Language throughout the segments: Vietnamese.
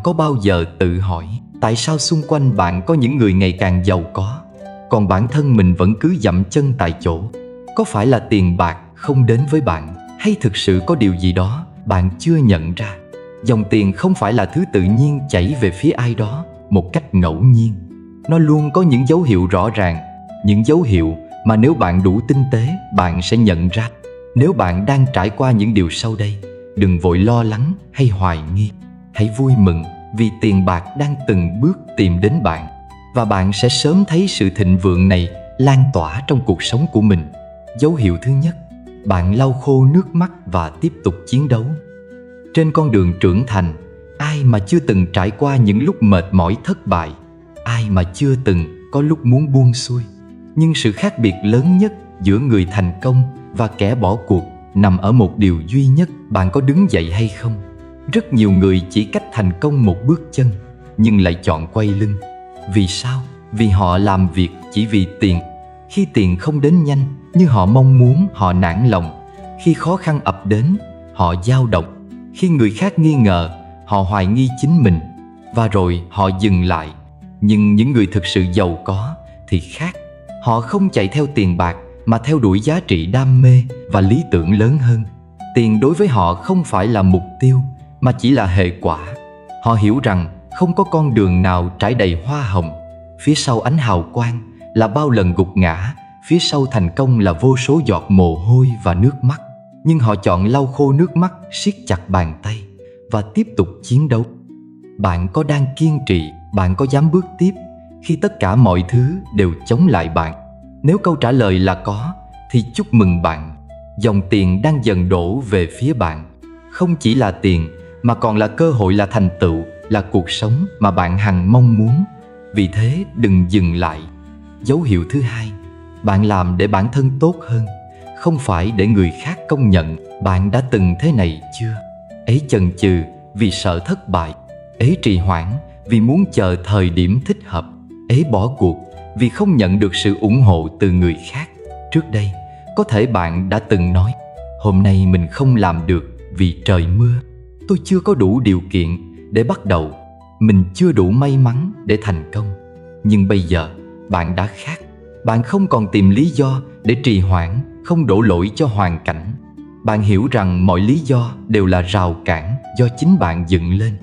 có bao giờ tự hỏi tại sao xung quanh bạn có những người ngày càng giàu có, còn bản thân mình vẫn cứ dậm chân tại chỗ? Có phải là tiền bạc không đến với bạn, hay thực sự có điều gì đó bạn chưa nhận ra? Dòng tiền không phải là thứ tự nhiên chảy về phía ai đó một cách ngẫu nhiên. Nó luôn có những dấu hiệu rõ ràng, những dấu hiệu mà nếu bạn đủ tinh tế, bạn sẽ nhận ra. Nếu bạn đang trải qua những điều sau đây, đừng vội lo lắng hay hoài nghi. Hãy vui mừng vì tiền bạc đang từng bước tìm đến bạn, và bạn sẽ sớm thấy sự thịnh vượng này lan tỏa trong cuộc sống của mình. Dấu hiệu thứ nhất, bạn lau khô nước mắt và tiếp tục chiến đấu. Trên con đường trưởng thành, ai mà chưa từng trải qua những lúc mệt mỏi thất bại, ai mà chưa từng có lúc muốn buông xuôi. Nhưng sự khác biệt lớn nhất giữa người thành công và kẻ bỏ cuộc nằm ở một điều duy nhất: bạn có đứng dậy hay không. Rất nhiều người chỉ cách thành công một bước chân, nhưng lại chọn quay lưng. Vì sao? Vì họ làm việc chỉ vì tiền. Khi tiền không đến nhanh như họ mong muốn, họ nản lòng. Khi khó khăn ập đến, họ dao động. Khi người khác nghi ngờ, họ hoài nghi chính mình, và rồi họ dừng lại. Nhưng những người thực sự giàu có thì khác. Họ không chạy theo tiền bạc, mà theo đuổi giá trị đam mê và lý tưởng lớn hơn. Tiền đối với họ không phải là mục tiêu, mà chỉ là hệ quả. Họ hiểu rằng không có con đường nào trải đầy hoa hồng. Phía sau ánh hào quang là bao lần gục ngã, phía sau thành công là vô số giọt mồ hôi và nước mắt. Nhưng họ chọn lau khô nước mắt, siết chặt bàn tay và tiếp tục chiến đấu. Bạn có đang kiên trì, bạn có dám bước tiếp khi tất cả mọi thứ đều chống lại bạn? Nếu câu trả lời là có, thì chúc mừng bạn. Dòng tiền đang dần đổ về phía bạn. Không chỉ là tiền, mà còn là cơ hội, là thành tựu, là cuộc sống mà bạn hằng mong muốn. Vì thế đừng dừng lại. Dấu hiệu thứ hai, bạn làm để bản thân tốt hơn, không phải để người khác công nhận. Bạn đã từng thế này chưa? Ấy chần chừ vì sợ thất bại, ấy trì hoãn vì muốn chờ thời điểm thích hợp, ấy bỏ cuộc vì không nhận được sự ủng hộ từ người khác. Trước đây, có thể bạn đã từng nói: hôm nay mình không làm được vì trời mưa, tôi chưa có đủ điều kiện để bắt đầu, mình chưa đủ may mắn để thành công. Nhưng bây giờ, bạn đã khác. Bạn không còn tìm lý do để trì hoãn, không đổ lỗi cho hoàn cảnh. Bạn hiểu rằng mọi lý do đều là rào cản do chính bạn dựng lên.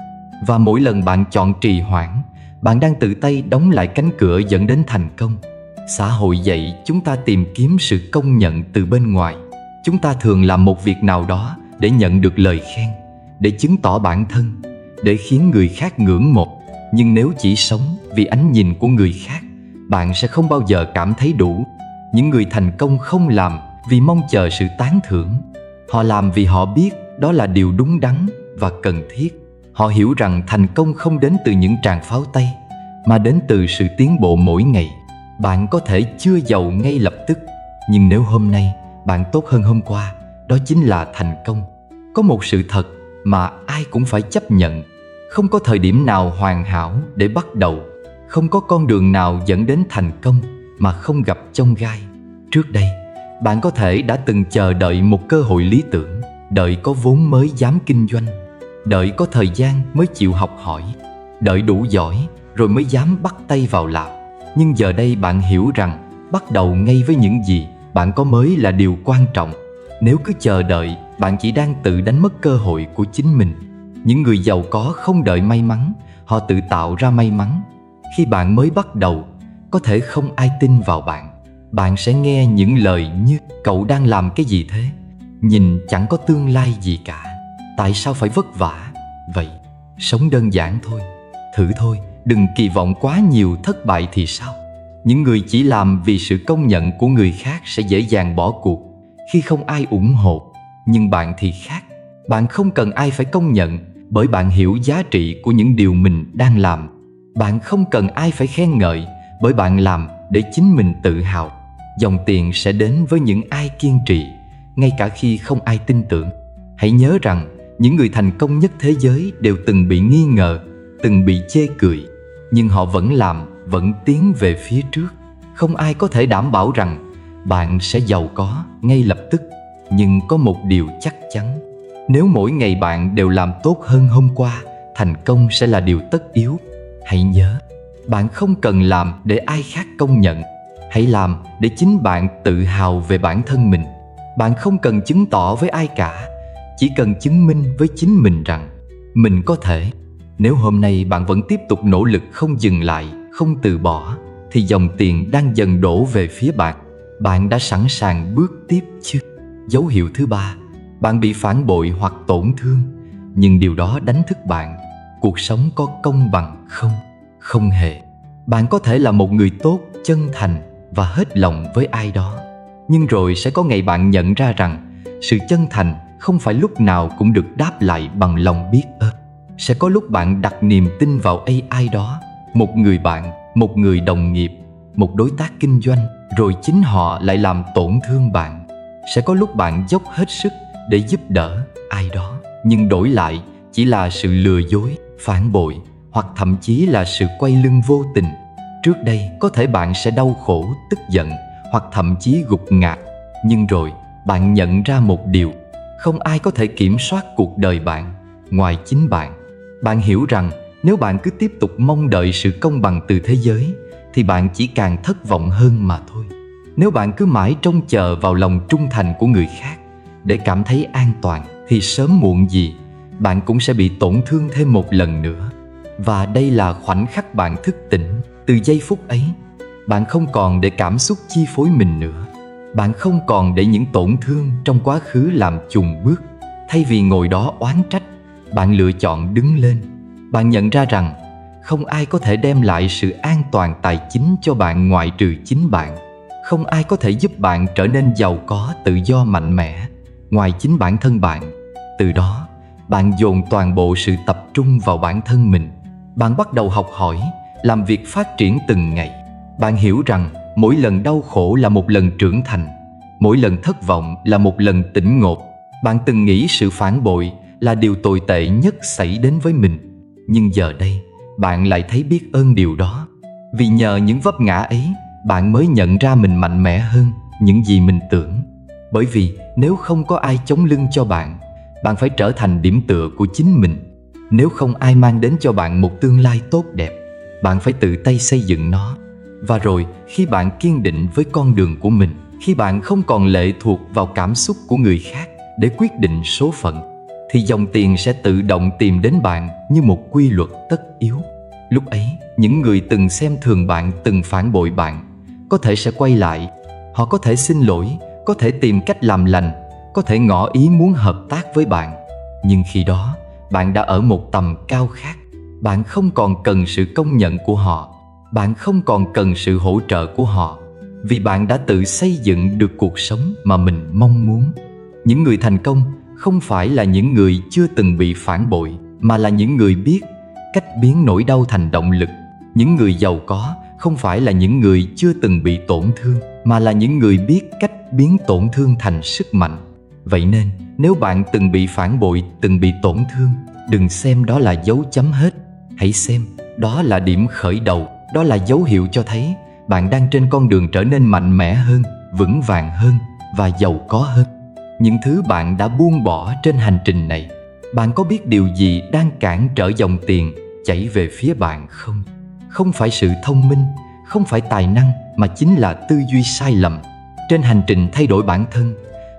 Và mỗi lần bạn chọn trì hoãn, bạn đang tự tay đóng lại cánh cửa dẫn đến thành công. Xã hội dạy chúng ta tìm kiếm sự công nhận từ bên ngoài. Chúng ta thường làm một việc nào đó để nhận được lời khen, để chứng tỏ bản thân, để khiến người khác ngưỡng mộ. Nhưng nếu chỉ sống vì ánh nhìn của người khác, bạn sẽ không bao giờ cảm thấy đủ. Những người thành công không làm vì mong chờ sự tán thưởng. Họ làm vì họ biết đó là điều đúng đắn và cần thiết. Họ hiểu rằng thành công không đến từ những tràng pháo tay, mà đến từ sự tiến bộ mỗi ngày. Bạn có thể chưa giàu ngay lập tức, nhưng nếu hôm nay bạn tốt hơn hôm qua, đó chính là thành công. Có một sự thật mà ai cũng phải chấp nhận: không có thời điểm nào hoàn hảo để bắt đầu, không có con đường nào dẫn đến thành công mà không gặp chông gai. Trước đây, bạn có thể đã từng chờ đợi một cơ hội lý tưởng, đợi có vốn mới dám kinh doanh, đợi có thời gian mới chịu học hỏi, đợi đủ giỏi rồi mới dám bắt tay vào làm. Nhưng giờ đây bạn hiểu rằng bắt đầu ngay với những gì bạn có mới là điều quan trọng. Nếu cứ chờ đợi, bạn chỉ đang tự đánh mất cơ hội của chính mình. Những người giàu có không đợi may mắn, họ tự tạo ra may mắn. Khi bạn mới bắt đầu, có thể không ai tin vào bạn. Bạn sẽ nghe những lời như: cậu đang làm cái gì thế? Nhìn chẳng có tương lai gì cả. Tại sao phải vất vả vậy? Sống đơn giản thôi. Thử thôi, đừng kỳ vọng quá nhiều, thất bại thì sao? Những người chỉ làm vì sự công nhận của người khác sẽ dễ dàng bỏ cuộc khi không ai ủng hộ. Nhưng bạn thì khác. Bạn không cần ai phải công nhận, bởi bạn hiểu giá trị của những điều mình đang làm. Bạn không cần ai phải khen ngợi, bởi bạn làm để chính mình tự hào. Dòng tiền sẽ đến với những ai kiên trì, ngay cả khi không ai tin tưởng. Hãy nhớ rằng những người thành công nhất thế giới đều từng bị nghi ngờ, từng bị chê cười, nhưng họ vẫn làm, vẫn tiến về phía trước. Không ai có thể đảm bảo rằng bạn sẽ giàu có ngay lập tức, nhưng có một điều chắc chắn: nếu mỗi ngày bạn đều làm tốt hơn hôm qua, thành công sẽ là điều tất yếu. Hãy nhớ, bạn không cần làm để ai khác công nhận. Hãy làm để chính bạn tự hào về bản thân mình. Bạn không cần chứng tỏ với ai cả, chỉ cần chứng minh với chính mình rằng mình có thể. Nếu hôm nay bạn vẫn tiếp tục nỗ lực không dừng lại, không từ bỏ, thì dòng tiền đang dần đổ về phía bạn. Bạn đã sẵn sàng bước tiếp chưa? Dấu hiệu thứ ba, bạn bị phản bội hoặc tổn thương, nhưng điều đó đánh thức bạn. Cuộc sống có công bằng không? Không hề. Bạn có thể là một người tốt, chân thành và hết lòng với ai đó, nhưng rồi sẽ có ngày bạn nhận ra rằng sự chân thành không phải lúc nào cũng được đáp lại bằng lòng biết ơn. Sẽ có lúc bạn đặt niềm tin vào ai đó, một người bạn, một người đồng nghiệp, một đối tác kinh doanh, rồi chính họ lại làm tổn thương bạn. Sẽ có lúc bạn dốc hết sức để giúp đỡ ai đó, nhưng đổi lại chỉ là sự lừa dối, phản bội, hoặc thậm chí là sự quay lưng vô tình. Trước đây có thể bạn sẽ đau khổ, tức giận hoặc thậm chí gục ngã, nhưng rồi bạn nhận ra một điều: không ai có thể kiểm soát cuộc đời bạn ngoài chính bạn. Bạn hiểu rằng nếu bạn cứ tiếp tục mong đợi sự công bằng từ thế giới thì bạn chỉ càng thất vọng hơn mà thôi. Nếu bạn cứ mãi trông chờ vào lòng trung thành của người khác để cảm thấy an toàn thì sớm muộn gì bạn cũng sẽ bị tổn thương thêm một lần nữa. Và đây là khoảnh khắc bạn thức tỉnh. Từ giây phút ấy, bạn không còn để cảm xúc chi phối mình nữa. Bạn không còn để những tổn thương trong quá khứ làm chùn bước. Thay vì ngồi đó oán trách, bạn lựa chọn đứng lên. Bạn nhận ra rằng không ai có thể đem lại sự an toàn tài chính cho bạn ngoại trừ chính bạn. Không ai có thể giúp bạn trở nên giàu có, tự do, mạnh mẽ ngoài chính bản thân bạn. Từ đó, bạn dồn toàn bộ sự tập trung vào bản thân mình. Bạn bắt đầu học hỏi, làm việc phát triển từng ngày. Bạn hiểu rằng mỗi lần đau khổ là một lần trưởng thành, mỗi lần thất vọng là một lần tỉnh ngộ. Bạn từng nghĩ sự phản bội là điều tồi tệ nhất xảy đến với mình, nhưng giờ đây bạn lại thấy biết ơn điều đó. Vì nhờ những vấp ngã ấy, bạn mới nhận ra mình mạnh mẽ hơn những gì mình tưởng. Bởi vì nếu không có ai chống lưng cho bạn, bạn phải trở thành điểm tựa của chính mình. Nếu không ai mang đến cho bạn một tương lai tốt đẹp, bạn phải tự tay xây dựng nó. Và rồi khi bạn kiên định với con đường của mình, khi bạn không còn lệ thuộc vào cảm xúc của người khác để quyết định số phận, thì dòng tiền sẽ tự động tìm đến bạn như một quy luật tất yếu. Lúc ấy, những người từng xem thường bạn, từng phản bội bạn, có thể sẽ quay lại. Họ có thể xin lỗi, có thể tìm cách làm lành, có thể ngỏ ý muốn hợp tác với bạn. Nhưng khi đó, bạn đã ở một tầm cao khác. Bạn không còn cần sự công nhận của họ. Bạn không còn cần sự hỗ trợ của họ, vì bạn đã tự xây dựng được cuộc sống mà mình mong muốn. Những người thành công không phải là những người chưa từng bị phản bội, mà là những người biết cách biến nỗi đau thành động lực. Những người giàu có không phải là những người chưa từng bị tổn thương, mà là những người biết cách biến tổn thương thành sức mạnh. Vậy nên, nếu bạn từng bị phản bội, từng bị tổn thương, đừng xem đó là dấu chấm hết. Hãy xem đó là điểm khởi đầu. Đó là dấu hiệu cho thấy bạn đang trên con đường trở nên mạnh mẽ hơn, vững vàng hơn và giàu có hơn. Những thứ bạn đã buông bỏ trên hành trình này, bạn có biết điều gì đang cản trở dòng tiền chảy về phía bạn không? Không phải sự thông minh, không phải tài năng, mà chính là tư duy sai lầm. Trên hành trình thay đổi bản thân,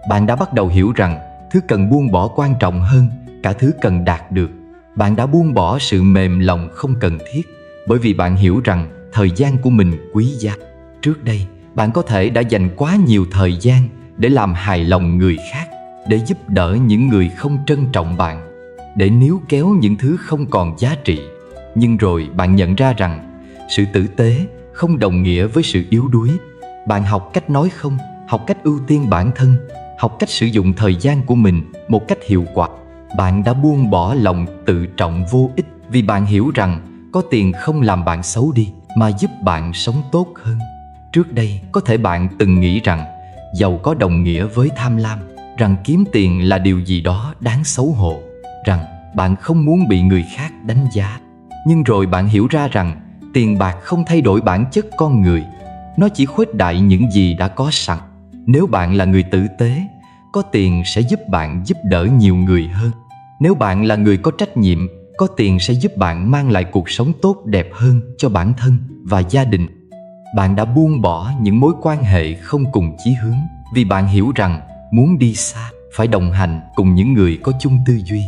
bạn đã bắt đầu hiểu rằng thứ cần buông bỏ quan trọng hơn cả thứ cần đạt được. Bạn đã buông bỏ sự mềm lòng không cần thiết, bởi vì bạn hiểu rằng thời gian của mình quý giá. Trước đây, bạn có thể đã dành quá nhiều thời gian để làm hài lòng người khác, để giúp đỡ những người không trân trọng bạn, để níu kéo những thứ không còn giá trị. Nhưng rồi bạn nhận ra rằng sự tử tế không đồng nghĩa với sự yếu đuối. Bạn học cách nói không, học cách ưu tiên bản thân, học cách sử dụng thời gian của mình một cách hiệu quả. Bạn đã buông bỏ lòng tự trọng vô ích, vì bạn hiểu rằng có tiền không làm bạn xấu đi, mà giúp bạn sống tốt hơn. Trước đây, có thể bạn từng nghĩ rằng giàu có đồng nghĩa với tham lam, rằng kiếm tiền là điều gì đó đáng xấu hổ, rằng bạn không muốn bị người khác đánh giá. Nhưng rồi bạn hiểu ra rằng tiền bạc không thay đổi bản chất con người, nó chỉ khuếch đại những gì đã có sẵn. Nếu bạn là người tử tế, có tiền sẽ giúp bạn giúp đỡ nhiều người hơn. Nếu bạn là người có trách nhiệm, Có tiền sẽ giúp bạn mang lại cuộc sống tốt đẹp hơn cho bản thân và gia đình. Bạn đã buông bỏ những mối quan hệ không cùng chí hướng vì bạn hiểu rằng muốn đi xa phải đồng hành cùng những người có chung tư duy.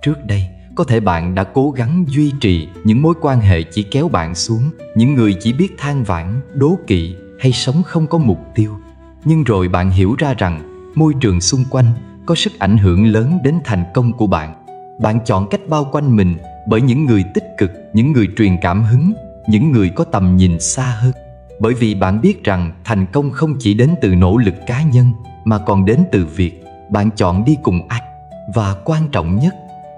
Trước đây, có thể bạn đã cố gắng duy trì những mối quan hệ chỉ kéo bạn xuống, những người chỉ biết than vãn, đố kỵ hay sống không có mục tiêu. Nhưng rồi bạn hiểu ra rằng môi trường xung quanh có sức ảnh hưởng lớn đến thành công của bạn. Bạn chọn cách bao quanh mình bởi những người tích cực, những người truyền cảm hứng, những người có tầm nhìn xa hơn. Bởi vì bạn biết rằng thành công không chỉ đến từ nỗ lực cá nhân mà còn đến từ việc bạn chọn đi cùng ai. Và quan trọng nhất,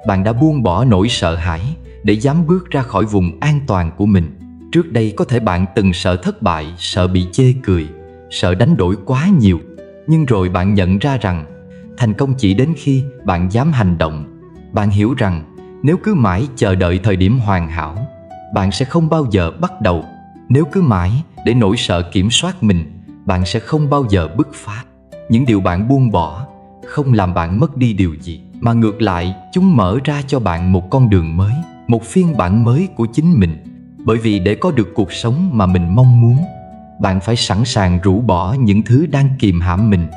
bạn đã buông bỏ nỗi sợ hãi để dám bước ra khỏi vùng an toàn của mình. Trước đây có thể bạn từng sợ thất bại, sợ bị chê cười, sợ đánh đổi quá nhiều. Nhưng rồi bạn nhận ra rằng thành công chỉ đến khi bạn dám hành động. Bạn hiểu rằng nếu cứ mãi chờ đợi thời điểm hoàn hảo, bạn sẽ không bao giờ bắt đầu. Nếu cứ mãi để nỗi sợ kiểm soát mình, bạn sẽ không bao giờ bứt phá. Những điều bạn buông bỏ không làm bạn mất đi điều gì, mà ngược lại chúng mở ra cho bạn một con đường mới, một phiên bản mới của chính mình. Bởi vì để có được cuộc sống mà mình mong muốn, bạn phải sẵn sàng rũ bỏ những thứ đang kìm hãm mình.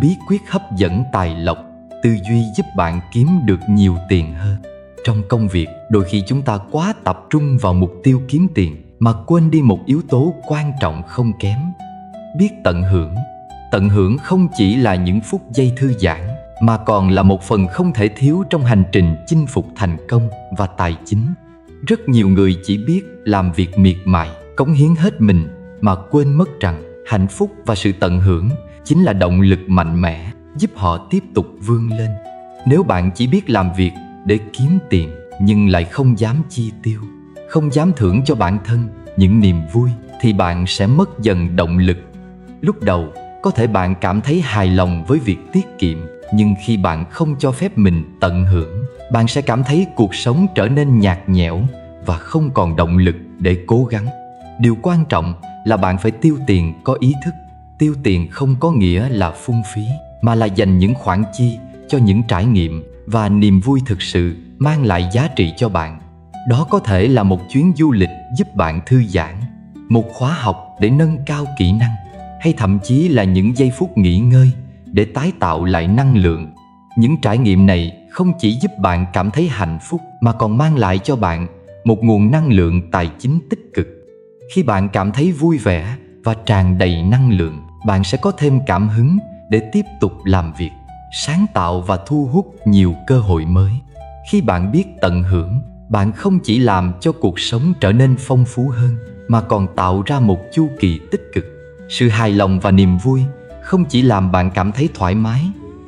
Bí quyết hấp dẫn tài lộc, tư duy giúp bạn kiếm được nhiều tiền hơn. Trong công việc, đôi khi chúng ta quá tập trung vào mục tiêu kiếm tiền mà quên đi một yếu tố quan trọng không kém: biết tận hưởng. Tận hưởng không chỉ là những phút giây thư giãn, mà còn là một phần không thể thiếu trong hành trình chinh phục thành công và tài chính. Rất nhiều người chỉ biết làm việc miệt mài, cống hiến hết mình mà quên mất rằng hạnh phúc và sự tận hưởng chính là động lực mạnh mẽ giúp họ tiếp tục vươn lên. Nếu bạn chỉ biết làm việc để kiếm tiền nhưng lại không dám chi tiêu, không dám thưởng cho bản thân những niềm vui, thì bạn sẽ mất dần động lực. Lúc đầu, có thể bạn cảm thấy hài lòng với việc tiết kiệm, nhưng khi bạn không cho phép mình tận hưởng, bạn sẽ cảm thấy cuộc sống trở nên nhạt nhẽo và không còn động lực để cố gắng. Điều quan trọng là bạn phải tiêu tiền có ý thức. Tiêu tiền không có nghĩa là phung phí, mà là dành những khoản chi cho những trải nghiệm và niềm vui thực sự mang lại giá trị cho bạn. Đó có thể là một chuyến du lịch giúp bạn thư giãn, một khóa học để nâng cao kỹ năng, hay thậm chí là những giây phút nghỉ ngơi để tái tạo lại năng lượng. Những trải nghiệm này không chỉ giúp bạn cảm thấy hạnh phúc mà còn mang lại cho bạn một nguồn năng lượng tài chính tích cực. Khi bạn cảm thấy vui vẻ và tràn đầy năng lượng, bạn sẽ có thêm cảm hứng để tiếp tục làm việc, sáng tạo và thu hút nhiều cơ hội mới. Khi bạn biết tận hưởng, bạn không chỉ làm cho cuộc sống trở nên phong phú hơn, mà còn tạo ra một chu kỳ tích cực. Sự hài lòng và niềm vui không chỉ làm bạn cảm thấy thoải mái,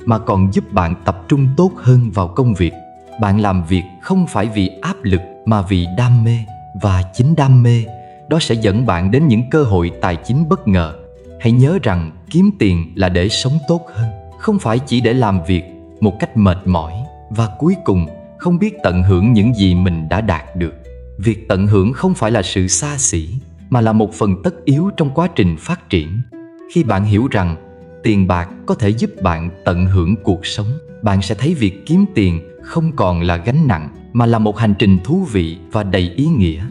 mà còn giúp bạn tập trung tốt hơn vào công việc. Bạn làm việc không phải vì áp lực mà vì đam mê, và chính đam mê đó sẽ dẫn bạn đến những cơ hội tài chính bất ngờ. Hãy nhớ rằng kiếm tiền là để sống tốt hơn, không phải chỉ để làm việc một cách mệt mỏi và cuối cùng không biết tận hưởng những gì mình đã đạt được. Việc tận hưởng không phải là sự xa xỉ, mà là một phần tất yếu trong quá trình phát triển. Khi bạn hiểu rằng tiền bạc có thể giúp bạn tận hưởng cuộc sống, bạn sẽ thấy việc kiếm tiền không còn là gánh nặng, mà là một hành trình thú vị và đầy ý nghĩa.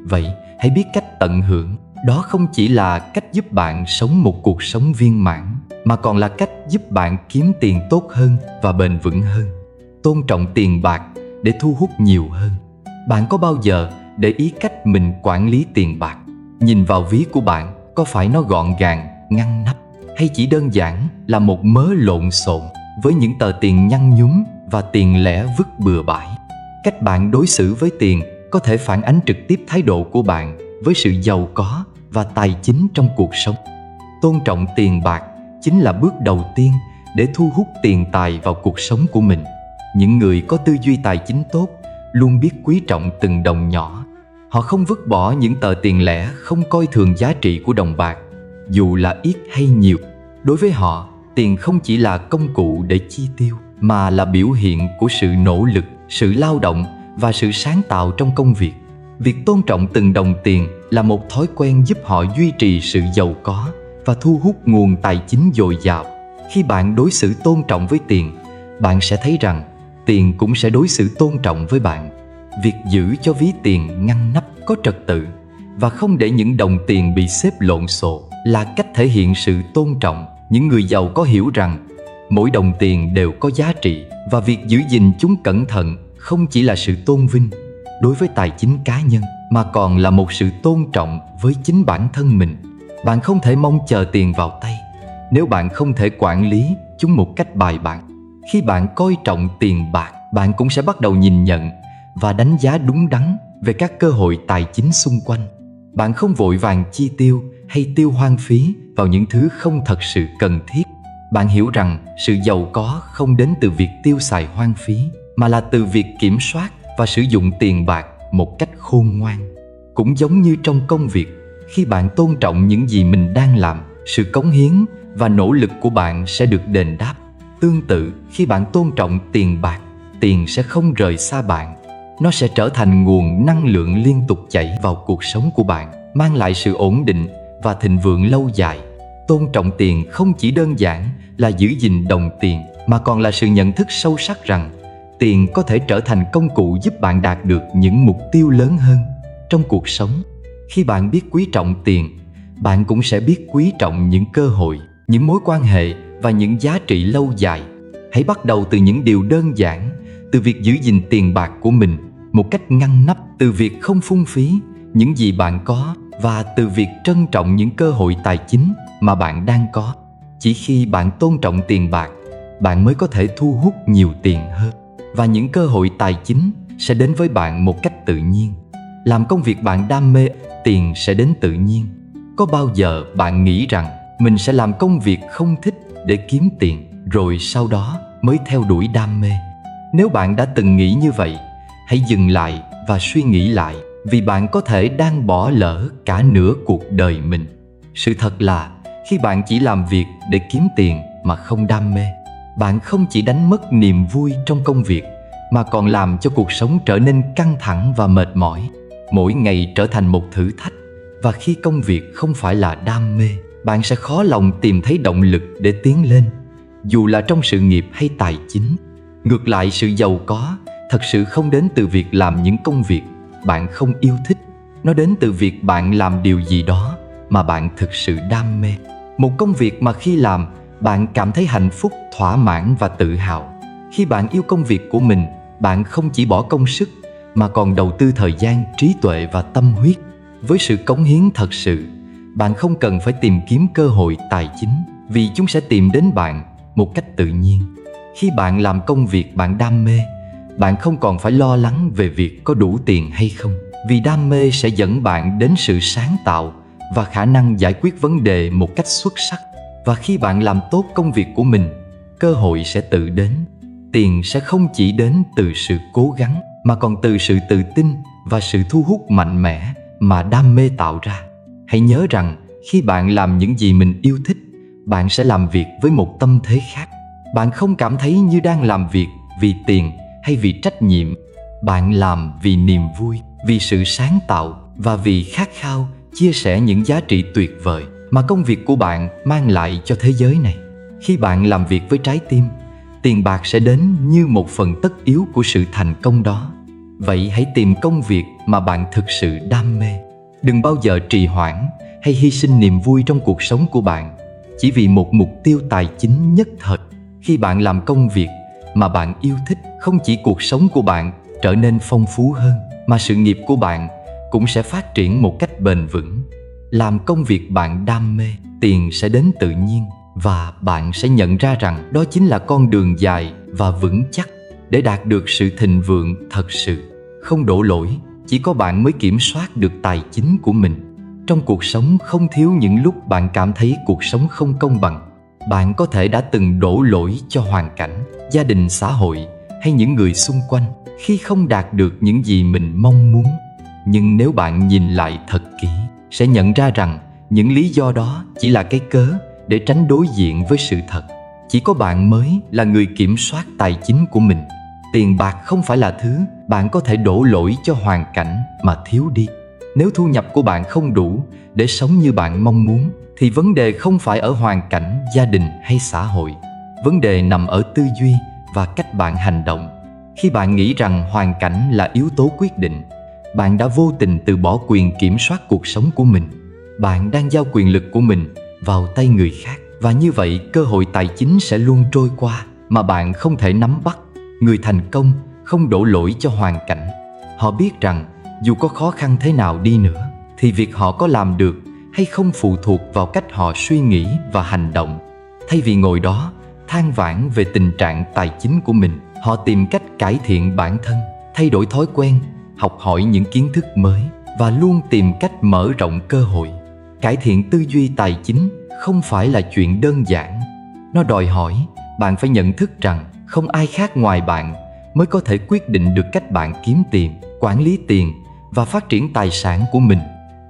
Vậy, hãy biết cách tận hưởng. Đó không chỉ là cách giúp bạn sống một cuộc sống viên mãn, mà còn là cách giúp bạn kiếm tiền tốt hơn và bền vững hơn. Tôn trọng tiền bạc để thu hút nhiều hơn. Bạn có bao giờ để ý cách mình quản lý tiền bạc? Nhìn vào ví của bạn, có phải nó gọn gàng, ngăn nắp, hay chỉ đơn giản là một mớ lộn xộn với những tờ tiền nhăn nhúm và tiền lẻ vứt bừa bãi? Cách bạn đối xử với tiền có thể phản ánh trực tiếp thái độ của bạn với sự giàu có và tài chính trong cuộc sống. Tôn trọng tiền bạc chính là bước đầu tiên để thu hút tiền tài vào cuộc sống của mình. Những người có tư duy tài chính tốt luôn biết quý trọng từng đồng nhỏ. Họ không vứt bỏ những tờ tiền lẻ, không coi thường giá trị của đồng bạc, dù là ít hay nhiều. Đối với họ, tiền không chỉ là công cụ để chi tiêu, mà là biểu hiện của sự nỗ lực, sự lao động và sự sáng tạo trong công việc. Việc tôn trọng từng đồng tiền là một thói quen giúp họ duy trì sự giàu có và thu hút nguồn tài chính dồi dào. Khi bạn đối xử tôn trọng với tiền, bạn sẽ thấy rằng tiền cũng sẽ đối xử tôn trọng với bạn. Việc giữ cho ví tiền ngăn nắp, có trật tự và không để những đồng tiền bị xếp lộn xộn là cách thể hiện sự tôn trọng. Những người giàu có hiểu rằng mỗi đồng tiền đều có giá trị và việc giữ gìn chúng cẩn thận không chỉ là sự tôn vinh đối với tài chính cá nhân mà còn là một sự tôn trọng với chính bản thân mình. Bạn không thể mong chờ tiền vào tay nếu bạn không thể quản lý chúng một cách bài bản. Khi bạn coi trọng tiền bạc, bạn cũng sẽ bắt đầu nhìn nhận và đánh giá đúng đắn về các cơ hội tài chính xung quanh. Bạn không vội vàng chi tiêu hay tiêu hoang phí vào những thứ không thật sự cần thiết. Bạn hiểu rằng sự giàu có không đến từ việc tiêu xài hoang phí, mà là từ việc kiểm soát và sử dụng tiền bạc một cách khôn ngoan. Cũng giống như trong công việc, khi bạn tôn trọng những gì mình đang làm, sự cống hiến và nỗ lực của bạn sẽ được đền đáp. Tương tự, khi bạn tôn trọng tiền bạc, tiền sẽ không rời xa bạn. Nó sẽ trở thành nguồn năng lượng liên tục chảy vào cuộc sống của bạn, mang lại sự ổn định và thịnh vượng lâu dài. Tôn trọng tiền không chỉ đơn giản là giữ gìn đồng tiền, mà còn là sự nhận thức sâu sắc rằng tiền có thể trở thành công cụ giúp bạn đạt được những mục tiêu lớn hơn trong cuộc sống. Khi bạn biết quý trọng tiền, bạn cũng sẽ biết quý trọng những cơ hội, những mối quan hệ và những giá trị lâu dài. Hãy bắt đầu từ những điều đơn giản, từ việc giữ gìn tiền bạc của mình một cách ngăn nắp, từ việc không phung phí những gì bạn có và từ việc trân trọng những cơ hội tài chính mà bạn đang có. Chỉ khi bạn tôn trọng tiền bạc, bạn mới có thể thu hút nhiều tiền hơn, và những cơ hội tài chính sẽ đến với bạn một cách tự nhiên. Làm công việc bạn đam mê, tiền sẽ đến tự nhiên. Có bao giờ bạn nghĩ rằng mình sẽ làm công việc không thích để kiếm tiền, rồi sau đó mới theo đuổi đam mê? Nếu bạn đã từng nghĩ như vậy, hãy dừng lại và suy nghĩ lại, vì bạn có thể đang bỏ lỡ cả nửa cuộc đời mình. Sự thật là khi bạn chỉ làm việc để kiếm tiền mà không đam mê, bạn không chỉ đánh mất niềm vui trong công việc mà còn làm cho cuộc sống trở nên căng thẳng và mệt mỏi. Mỗi ngày trở thành một thử thách, và khi công việc không phải là đam mê, bạn sẽ khó lòng tìm thấy động lực để tiến lên, dù là trong sự nghiệp hay tài chính. Ngược lại, sự giàu có thật sự không đến từ việc làm những công việc bạn không yêu thích. Nó đến từ việc bạn làm điều gì đó mà bạn thực sự đam mê. Một công việc mà khi làm, bạn cảm thấy hạnh phúc, thỏa mãn và tự hào. Khi bạn yêu công việc của mình, bạn không chỉ bỏ công sức mà còn đầu tư thời gian, trí tuệ và tâm huyết. Với sự cống hiến thật sự, bạn không cần phải tìm kiếm cơ hội tài chính, vì chúng sẽ tìm đến bạn một cách tự nhiên. Khi bạn làm công việc bạn đam mê, bạn không còn phải lo lắng về việc có đủ tiền hay không, vì đam mê sẽ dẫn bạn đến sự sáng tạo và khả năng giải quyết vấn đề một cách xuất sắc. Và khi bạn làm tốt công việc của mình, cơ hội sẽ tự đến. Tiền sẽ không chỉ đến từ sự cố gắng, mà còn từ sự tự tin và sự thu hút mạnh mẽ mà đam mê tạo ra. Hãy nhớ rằng khi bạn làm những gì mình yêu thích, bạn sẽ làm việc với một tâm thế khác. Bạn không cảm thấy như đang làm việc vì tiền hay vì trách nhiệm. Bạn làm vì niềm vui, vì sự sáng tạo và vì khát khao chia sẻ những giá trị tuyệt vời mà công việc của bạn mang lại cho thế giới này. Khi bạn làm việc với trái tim, tiền bạc sẽ đến như một phần tất yếu của sự thành công đó. Vậy hãy tìm công việc mà bạn thực sự đam mê. Đừng bao giờ trì hoãn hay hy sinh niềm vui trong cuộc sống của bạn chỉ vì một mục tiêu tài chính nhất thời. Khi bạn làm công việc mà bạn yêu thích, không chỉ cuộc sống của bạn trở nên phong phú hơn, mà sự nghiệp của bạn cũng sẽ phát triển một cách bền vững. Làm công việc bạn đam mê, tiền sẽ đến tự nhiên, và bạn sẽ nhận ra rằng đó chính là con đường dài và vững chắc để đạt được sự thịnh vượng thật sự. Không đổ lỗi, chỉ có bạn mới kiểm soát được tài chính của mình. Trong cuộc sống không thiếu những lúc bạn cảm thấy cuộc sống không công bằng. Bạn có thể đã từng đổ lỗi cho hoàn cảnh, gia đình, xã hội hay những người xung quanh khi không đạt được những gì mình mong muốn. Nhưng nếu bạn nhìn lại thật kỹ, sẽ nhận ra rằng những lý do đó chỉ là cái cớ để tránh đối diện với sự thật. Chỉ có bạn mới là người kiểm soát tài chính của mình. Tiền bạc không phải là thứ bạn có thể đổ lỗi cho hoàn cảnh mà thiếu đi. Nếu thu nhập của bạn không đủ để sống như bạn mong muốn, thì vấn đề không phải ở hoàn cảnh, gia đình hay xã hội. Vấn đề nằm ở tư duy và cách bạn hành động. Khi bạn nghĩ rằng hoàn cảnh là yếu tố quyết định, bạn đã vô tình từ bỏ quyền kiểm soát cuộc sống của mình. Bạn đang giao quyền lực của mình vào tay người khác, và như vậy cơ hội tài chính sẽ luôn trôi qua mà bạn không thể nắm bắt. Người thành công không đổ lỗi cho hoàn cảnh. Họ biết rằng dù có khó khăn thế nào đi nữa thì việc họ có làm được hay không phụ thuộc vào cách họ suy nghĩ và hành động. Thay vì ngồi đó than vãn về tình trạng tài chính của mình, họ tìm cách cải thiện bản thân, thay đổi thói quen, học hỏi những kiến thức mới và luôn tìm cách mở rộng cơ hội. Cải thiện tư duy tài chính không phải là chuyện đơn giản. Nó đòi hỏi bạn phải nhận thức rằng không ai khác ngoài bạn mới có thể quyết định được cách bạn kiếm tiền, quản lý tiền và phát triển tài sản của mình.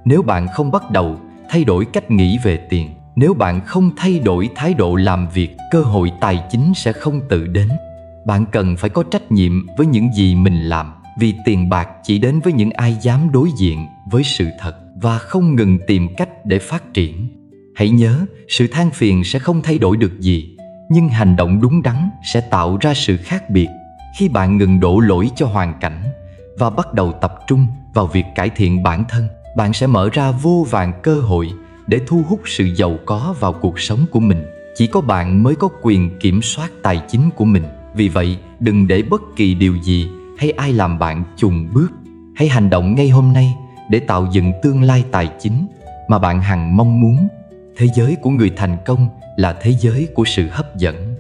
Nếu bạn không bắt đầu thay đổi cách nghĩ về tiền, nếu bạn không thay đổi thái độ làm việc, cơ hội tài chính sẽ không tự đến. Bạn cần phải có trách nhiệm với những gì mình làm, vì tiền bạc chỉ đến với những ai dám đối diện với sự thật và không ngừng tìm cách để phát triển. Hãy nhớ, sự than phiền sẽ không thay đổi được gì, nhưng hành động đúng đắn sẽ tạo ra sự khác biệt. Khi bạn ngừng đổ lỗi cho hoàn cảnh và bắt đầu tập trung vào việc cải thiện bản thân, bạn sẽ mở ra vô vàn cơ hội để thu hút sự giàu có vào cuộc sống của mình. Chỉ có bạn mới có quyền kiểm soát tài chính của mình. Vì vậy, đừng để bất kỳ điều gì hay ai làm bạn chùn bước. Hãy hành động ngay hôm nay để tạo dựng tương lai tài chính mà bạn hằng mong muốn. Thế giới của người thành công là thế giới của sự hấp dẫn.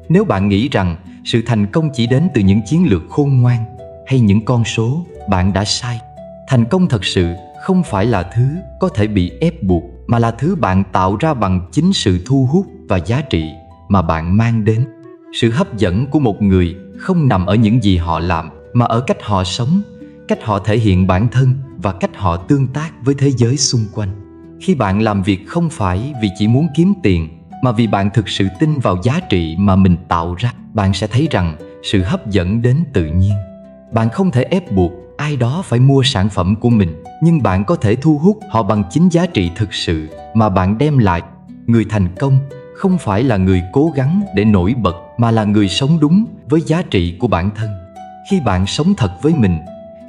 Nếu bạn nghĩ rằng sự thành công chỉ đến từ những chiến lược khôn ngoan hay những con số, bạn đã sai. Thành công thật sự không phải là thứ có thể bị ép buộc, mà là thứ bạn tạo ra bằng chính sự thu hút và giá trị mà bạn mang đến. Sự hấp dẫn của một người không nằm ở những gì họ làm, mà ở cách họ sống, cách họ thể hiện bản thân và cách họ tương tác với thế giới xung quanh. Khi bạn làm việc không phải vì chỉ muốn kiếm tiền, mà vì bạn thực sự tin vào giá trị mà mình tạo ra, bạn sẽ thấy rằng sự hấp dẫn đến tự nhiên. Bạn không thể ép buộc ai đó phải mua sản phẩm của mình, nhưng bạn có thể thu hút họ bằng chính giá trị thực sự mà bạn đem lại. Người thành công không phải là người cố gắng để nổi bật, mà là người sống đúng với giá trị của bản thân. Khi bạn sống thật với mình,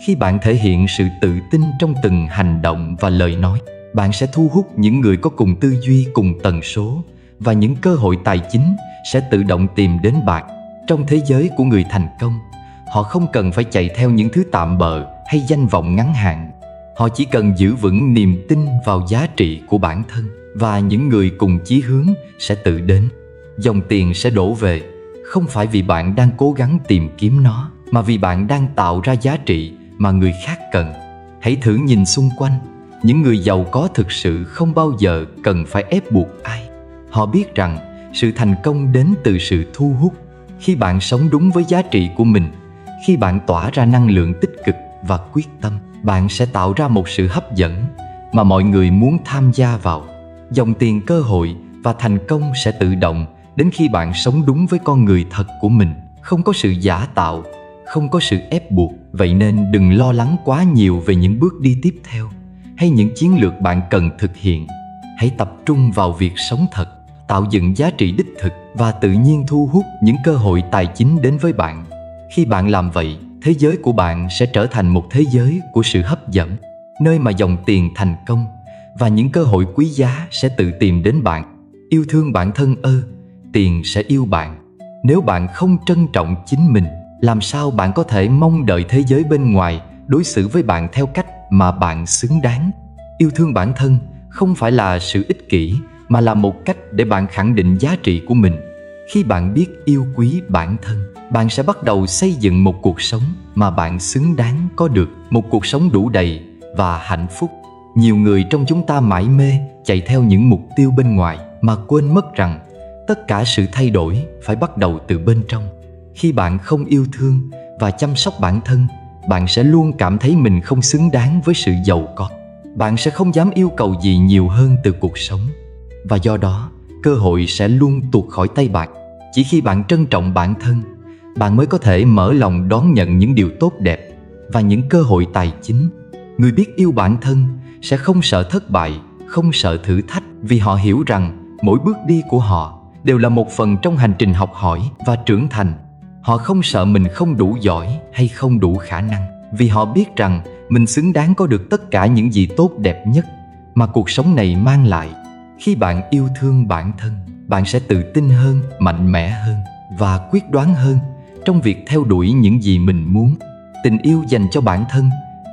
khi bạn thể hiện sự tự tin trong từng hành động và lời nói, bạn sẽ thu hút những người có cùng tư duy, cùng tần số, và những cơ hội tài chính sẽ tự động tìm đến bạn. Trong thế giới của người thành công, họ không cần phải chạy theo những thứ tạm bợ hay danh vọng ngắn hạn. Họ chỉ cần giữ vững niềm tin vào giá trị của bản thân, và những người cùng chí hướng sẽ tự đến. Dòng tiền sẽ đổ về, không phải vì bạn đang cố gắng tìm kiếm nó, mà vì bạn đang tạo ra giá trị mà người khác cần. Hãy thử nhìn xung quanh, những người giàu có thực sự không bao giờ cần phải ép buộc ai. Họ biết rằng sự thành công đến từ sự thu hút. Khi bạn sống đúng với giá trị của mình, khi bạn tỏa ra năng lượng tích cực và quyết tâm, bạn sẽ tạo ra một sự hấp dẫn mà mọi người muốn tham gia vào. Dòng tiền, cơ hội và thành công sẽ tự động đến khi bạn sống đúng với con người thật của mình, không có sự giả tạo, không có sự ép buộc. Vậy nên đừng lo lắng quá nhiều về những bước đi tiếp theo hay những chiến lược bạn cần thực hiện. Hãy tập trung vào việc sống thật, tạo dựng giá trị đích thực và tự nhiên thu hút những cơ hội tài chính đến với bạn. Khi bạn làm vậy, thế giới của bạn sẽ trở thành một thế giới của sự hấp dẫn, nơi mà dòng tiền, thành công và những cơ hội quý giá sẽ tự tìm đến bạn. Yêu thương bản thân tiền sẽ yêu bạn. Nếu bạn không trân trọng chính mình, làm sao bạn có thể mong đợi thế giới bên ngoài đối xử với bạn theo cách mà bạn xứng đáng? Yêu thương bản thân không phải là sự ích kỷ, mà là một cách để bạn khẳng định giá trị của mình. Khi bạn biết yêu quý bản thân, bạn sẽ bắt đầu xây dựng một cuộc sống mà bạn xứng đáng có được, một cuộc sống đủ đầy và hạnh phúc. Nhiều người trong chúng ta mải mê chạy theo những mục tiêu bên ngoài mà quên mất rằng tất cả sự thay đổi phải bắt đầu từ bên trong. Khi bạn không yêu thương và chăm sóc bản thân, bạn sẽ luôn cảm thấy mình không xứng đáng với sự giàu có. Bạn sẽ không dám yêu cầu gì nhiều hơn từ cuộc sống, và do đó cơ hội sẽ luôn tuột khỏi tay bạn. Chỉ khi bạn trân trọng bản thân, bạn mới có thể mở lòng đón nhận những điều tốt đẹp và những cơ hội tài chính. Người biết yêu bản thân sẽ không sợ thất bại, không sợ thử thách, vì họ hiểu rằng mỗi bước đi của họ đều là một phần trong hành trình học hỏi và trưởng thành. Họ không sợ mình không đủ giỏi hay không đủ khả năng, vì họ biết rằng mình xứng đáng có được tất cả những gì tốt đẹp nhất mà cuộc sống này mang lại. Khi bạn yêu thương bản thân, bạn sẽ tự tin hơn, mạnh mẽ hơn và quyết đoán hơn trong việc theo đuổi những gì mình muốn. Tình yêu dành cho bản thân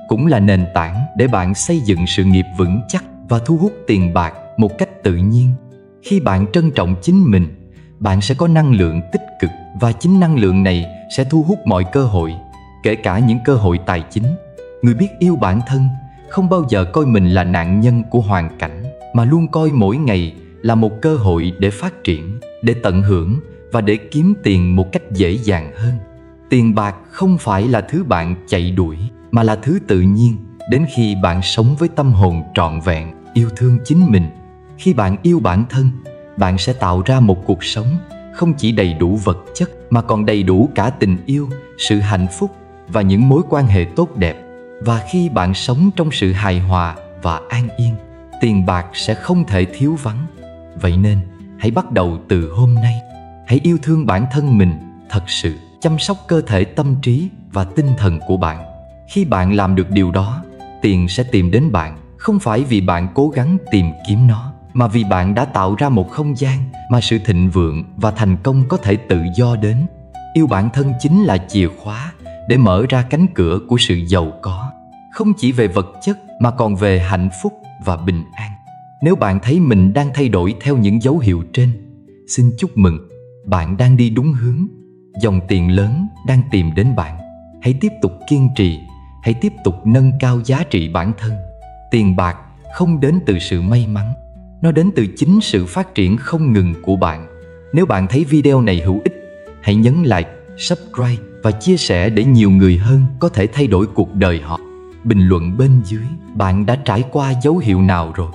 cũng là nền tảng để bạn xây dựng sự nghiệp vững chắc và thu hút tiền bạc một cách tự nhiên. Khi bạn trân trọng chính mình, bạn sẽ có năng lượng tích cực, và chính năng lượng này sẽ thu hút mọi cơ hội, kể cả những cơ hội tài chính. Người biết yêu bản thân không bao giờ coi mình là nạn nhân của hoàn cảnh, mà luôn coi mỗi ngày là một cơ hội để phát triển, để tận hưởng và để kiếm tiền một cách dễ dàng hơn. Tiền bạc không phải là thứ bạn chạy đuổi, mà là thứ tự nhiên đến khi bạn sống với tâm hồn trọn vẹn, yêu thương chính mình. Khi bạn yêu bản thân, bạn sẽ tạo ra một cuộc sống không chỉ đầy đủ vật chất mà còn đầy đủ cả tình yêu, sự hạnh phúc và những mối quan hệ tốt đẹp. Và khi bạn sống trong sự hài hòa và an yên, tiền bạc sẽ không thể thiếu vắng. Vậy nên, hãy bắt đầu từ hôm nay. Hãy yêu thương bản thân mình thật sự, chăm sóc cơ thể, tâm trí và tinh thần của bạn. Khi bạn làm được điều đó, tiền sẽ tìm đến bạn, không phải vì bạn cố gắng tìm kiếm nó, mà vì bạn đã tạo ra một không gian mà sự thịnh vượng và thành công có thể tự do đến. Yêu bản thân chính là chìa khóa để mở ra cánh cửa của sự giàu có, không chỉ về vật chất mà còn về hạnh phúc và bình an. Nếu bạn thấy mình đang thay đổi theo những dấu hiệu trên, xin chúc mừng, bạn đang đi đúng hướng. Dòng tiền lớn đang tìm đến bạn. Hãy tiếp tục kiên trì, hãy tiếp tục nâng cao giá trị bản thân. Tiền bạc không đến từ sự may mắn, nó đến từ chính sự phát triển không ngừng của bạn. Nếu bạn thấy video này hữu ích, hãy nhấn like, subscribe và chia sẻ để nhiều người hơn có thể thay đổi cuộc đời họ. Bình luận bên dưới, bạn đã trải qua dấu hiệu nào rồi?